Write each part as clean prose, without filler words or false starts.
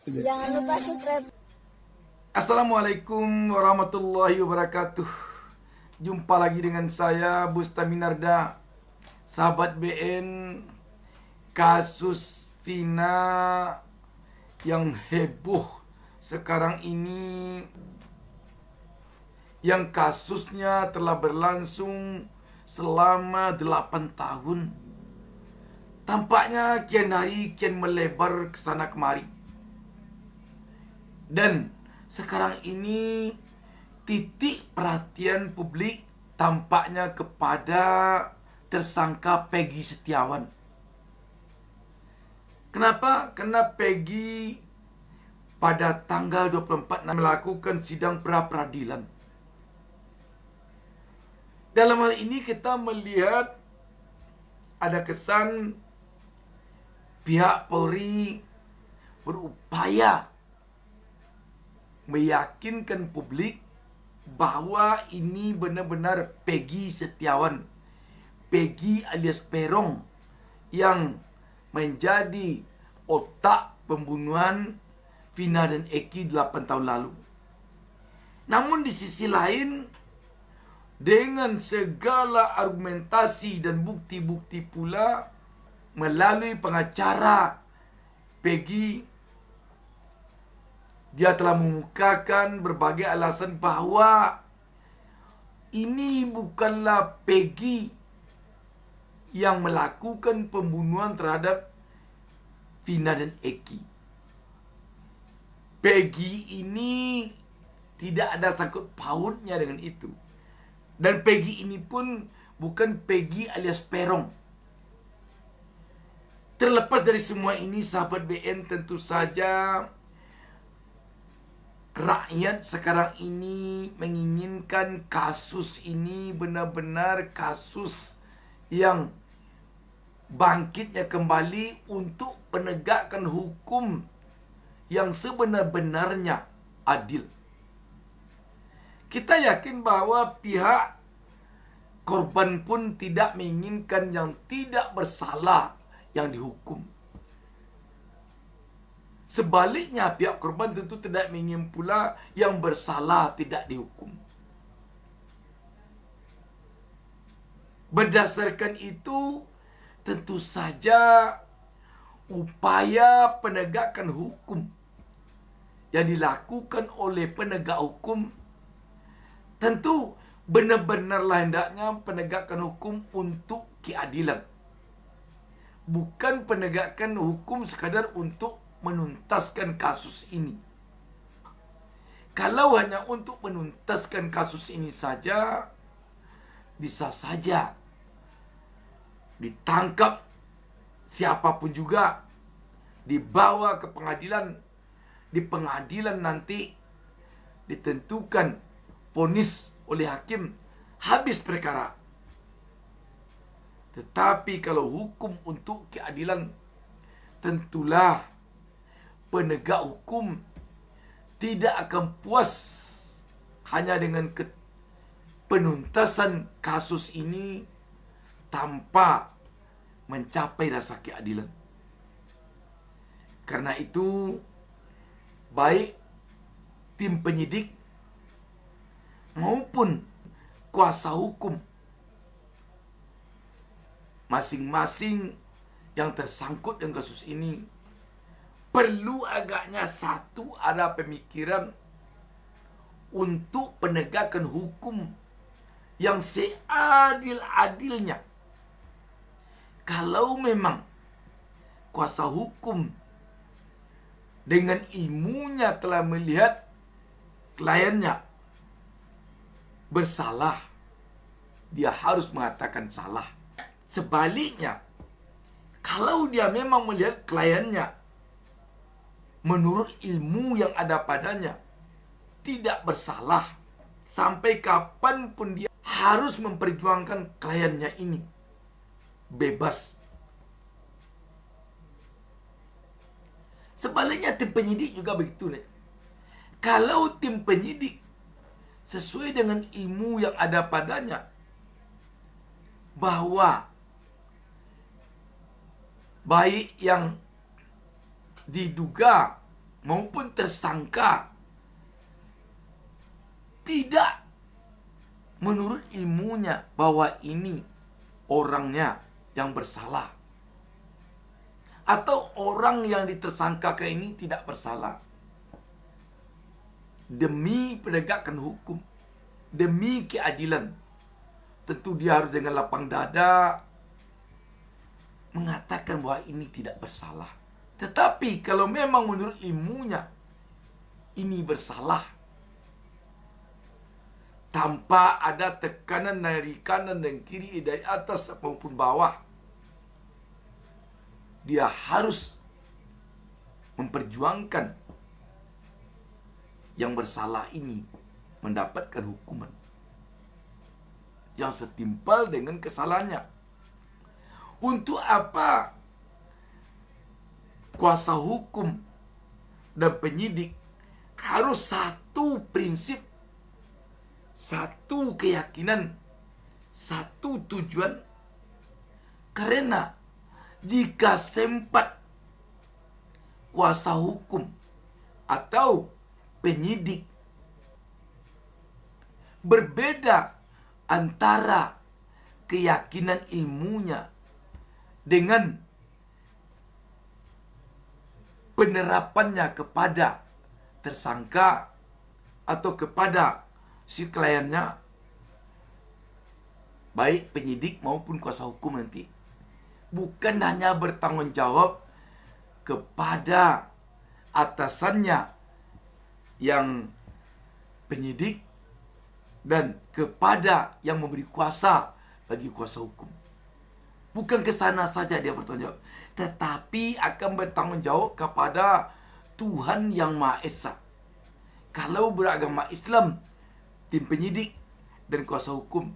Jangan lupa subscribe. Assalamualaikum warahmatullahi wabarakatuh. Jumpa lagi dengan saya Bustaminarda, sahabat BN. Kasus Vina yang heboh sekarang ini, yang kasusnya telah berlangsung selama 8 tahun, tampaknya kian hari kian melebar ke sana kemari. Dan sekarang ini titik perhatian publik tampaknya kepada tersangka Peggy Setiawan. Kenapa? Karena Peggy pada tanggal 24 melakukan sidang pra-peradilan. Dalam hal ini kita melihat ada kesan pihak Polri berupaya meyakinkan publik bahwa ini benar-benar Peggy Setiawan, Peggy alias Peron, yang menjadi otak pembunuhan Vina dan Eki 8 tahun lalu. Namun di sisi lain, dengan segala argumentasi dan bukti-bukti pula melalui pengacara Peggy, dia telah mengemukakan berbagai alasan bahwa ini bukanlah Peggy yang melakukan pembunuhan terhadap Vina dan Eki. Peggy ini tidak ada sangkut pautnya dengan itu. Dan Peggy ini pun bukan Peggy alias Peron. Terlepas dari semua ini, sahabat BN, tentu saja rakyat sekarang ini menginginkan kasus ini benar-benar kasus yang bangkitnya kembali untuk penegakkan hukum yang sebenar-benarnya adil. Kita yakin bahwa pihak korban pun tidak menginginkan yang tidak bersalah yang dihukum. Sebaliknya, pihak korban tentu tidak ingin pula yang bersalah tidak dihukum. Berdasarkan itu, tentu saja upaya penegakan hukum yang dilakukan oleh penegak hukum tentu benar-benarlah hendaknya penegakan hukum untuk keadilan. Bukan penegakan hukum sekadar untuk menuntaskan kasus ini. Kalau hanya untuk menuntaskan kasus ini saja, bisa saja ditangkap siapapun juga, dibawa ke pengadilan, di pengadilan nanti ditentukan vonis oleh hakim, habis perkara. Tetapi kalau hukum untuk keadilan, tentulah penegak hukum tidak akan puas hanya dengan penuntasan kasus ini tanpa mencapai rasa keadilan. Karena itu, baik tim penyidik maupun kuasa hukum masing-masing yang tersangkut dengan kasus ini perlu agaknya satu ada pemikiran untuk penegakan hukum yang seadil-adilnya. Kalau memang kuasa hukum dengan ilmunya telah melihat kliennya bersalah, dia harus mengatakan salah. Sebaliknya, kalau dia memang melihat kliennya menurut ilmu yang ada padanya tidak bersalah, sampai kapanpun dia harus memperjuangkan kliennya ini bebas. Sebaliknya tim penyidik juga begitu. Kalau tim penyidik sesuai dengan ilmu yang ada padanya bahwa baik yang diduga maupun tersangka tidak menurut ilmunya bahwa ini orangnya yang bersalah, atau orang yang ditersangkakan ini tidak bersalah, demi penegakan hukum, demi keadilan, tentu dia harus dengan lapang dada mengatakan bahwa ini tidak bersalah. Tetapi kalau memang menurut ilmunya ini bersalah, tanpa ada tekanan dari kanan dan kiri, dari atas maupun bawah, dia harus memperjuangkan yang bersalah ini mendapatkan hukuman yang setimpal dengan kesalahannya. Untuk apa kuasa hukum dan penyidik harus satu prinsip, satu keyakinan, satu tujuan? Karena jika sempat kuasa hukum atau penyidik berbeda antara keyakinan ilmunya dengan penerapannya kepada tersangka atau kepada si kliennya, baik penyidik maupun kuasa hukum nanti bukan hanya bertanggung jawab kepada atasannya yang penyidik dan kepada yang memberi kuasa bagi kuasa hukum. Bukan ke sana saja dia bertanggung jawab, tetapi akan bertanggung jawab kepada Tuhan yang Maha Esa. Kalau beragama Islam, tim penyidik dan kuasa hukum,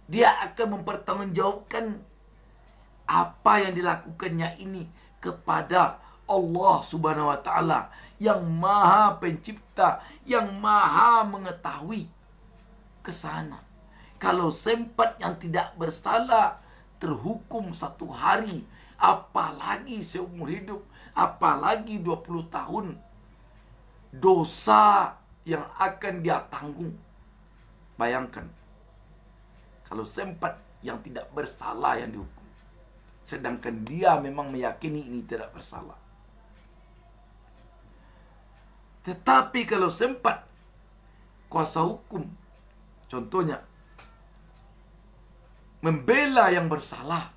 dia akan mempertanggungjawabkan apa yang dilakukannya ini kepada Allah Subhanahu wa Ta'ala yang Maha Pencipta, yang Maha mengetahui ke sana. Kalau sempat yang tidak bersalah terhukum 1 hari, apalagi seumur hidup, apalagi 20 tahun, dosa yang akan dia tanggung. Bayangkan kalau sempat yang tidak bersalah yang dihukum, sedangkan dia memang meyakini ini tidak bersalah. Tetapi kalau sempat kuasa hukum, contohnya membela yang bersalah,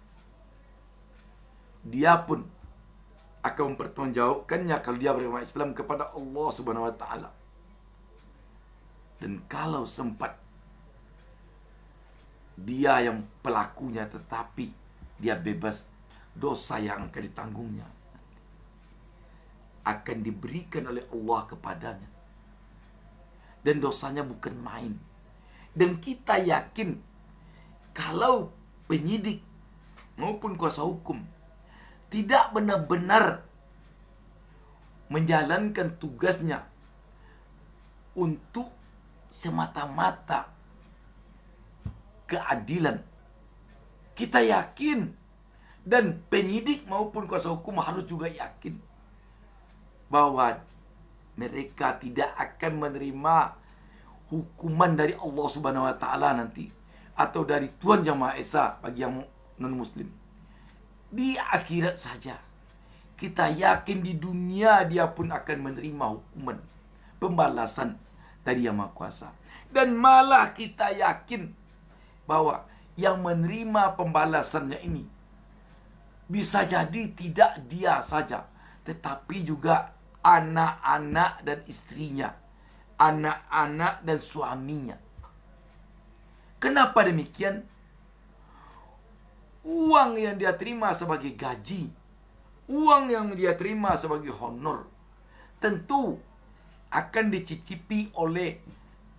dia pun akan mempertanggungjawabkannya kalau dia beragama Islam kepada Allah Subhanahu wa Ta'ala. Dan kalau sempat dia yang pelakunya tetapi dia bebas, dosa yang akan ditanggungnya akan diberikan oleh Allah kepadanya, dan dosanya bukan main. Dan kita yakin kalau penyidik maupun kuasa hukum tidak benar-benar menjalankan tugasnya untuk semata-mata keadilan, kita yakin, dan penyidik maupun kuasa hukum harus juga yakin bahwa mereka tidak akan menerima hukuman dari Allah Subhanahu wa Ta'ala nanti, atau dari Tuhan Yang Maha Esa bagi yang non-muslim di akhirat saja. Kita yakin di dunia dia pun akan menerima hukuman, pembalasan dari Yang Maha Kuasa. Dan malah kita yakin bahwa yang menerima pembalasannya ini bisa jadi tidak dia saja, tetapi juga anak-anak dan istrinya, anak-anak dan suaminya. Kenapa demikian? Uang yang dia terima sebagai gaji, uang yang dia terima sebagai honor, tentu akan dicicipi oleh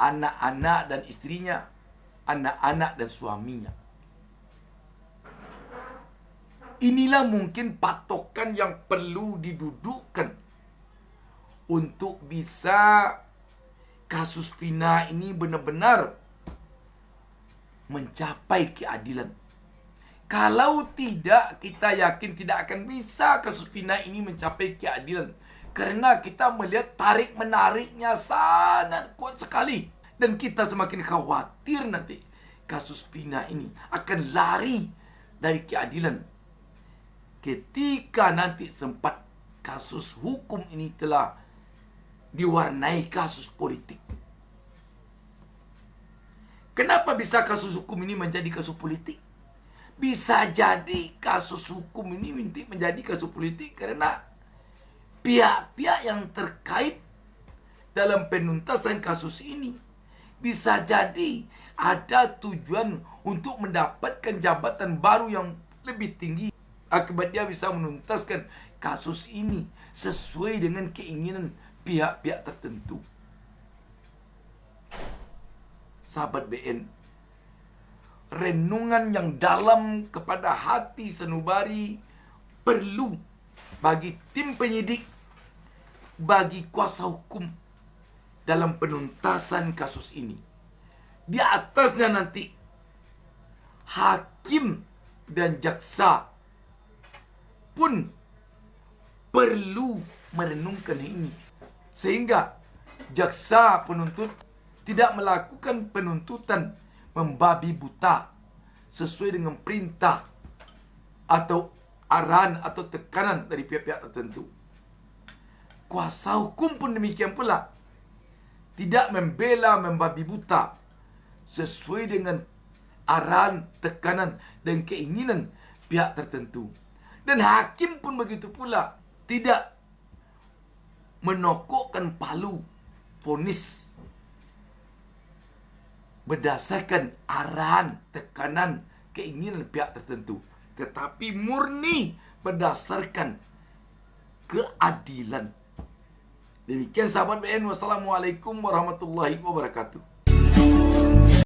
anak-anak dan istrinya, anak-anak dan suaminya. Inilah mungkin patokan yang perlu didudukkan untuk bisa kasus Vina ini benar-benar mencapai keadilan. Kalau tidak, kita yakin tidak akan bisa kasus Vina ini mencapai keadilan. Karena kita melihat tarik-menariknya sangat kuat sekali. Dan kita semakin khawatir nanti kasus Vina ini akan lari dari keadilan. Ketika nanti sempat kasus hukum ini telah diwarnai kasus politik. Kenapa bisa kasus hukum ini menjadi kasus politik? Bisa jadi kasus hukum ini menjadi kasus politik karena pihak-pihak yang terkait dalam penuntasan kasus ini bisa jadi ada tujuan untuk mendapatkan jabatan baru yang lebih tinggi. Akibat dia bisa menuntaskan kasus ini sesuai dengan keinginan pihak-pihak tertentu. Sahabat BN, renungan yang dalam kepada hati sanubari perlu bagi tim penyidik, bagi kuasa hukum dalam penuntasan kasus ini. Di atasnya nanti hakim dan jaksa pun perlu merenungkan ini, sehingga jaksa penuntut tidak melakukan penuntutan membabi buta sesuai dengan perintah atau arahan atau tekanan dari pihak-pihak tertentu. Kuasa hukum pun demikian pula, tidak membela membabi buta sesuai dengan arahan, tekanan, dan keinginan pihak tertentu. Dan hakim pun begitu pula, tidak menokokkan palu vonis berdasarkan arahan, tekanan, keinginan pihak tertentu, tetapi murni berdasarkan keadilan. Demikian sahabat BN, wassalamualaikum warahmatullahi wabarakatuh.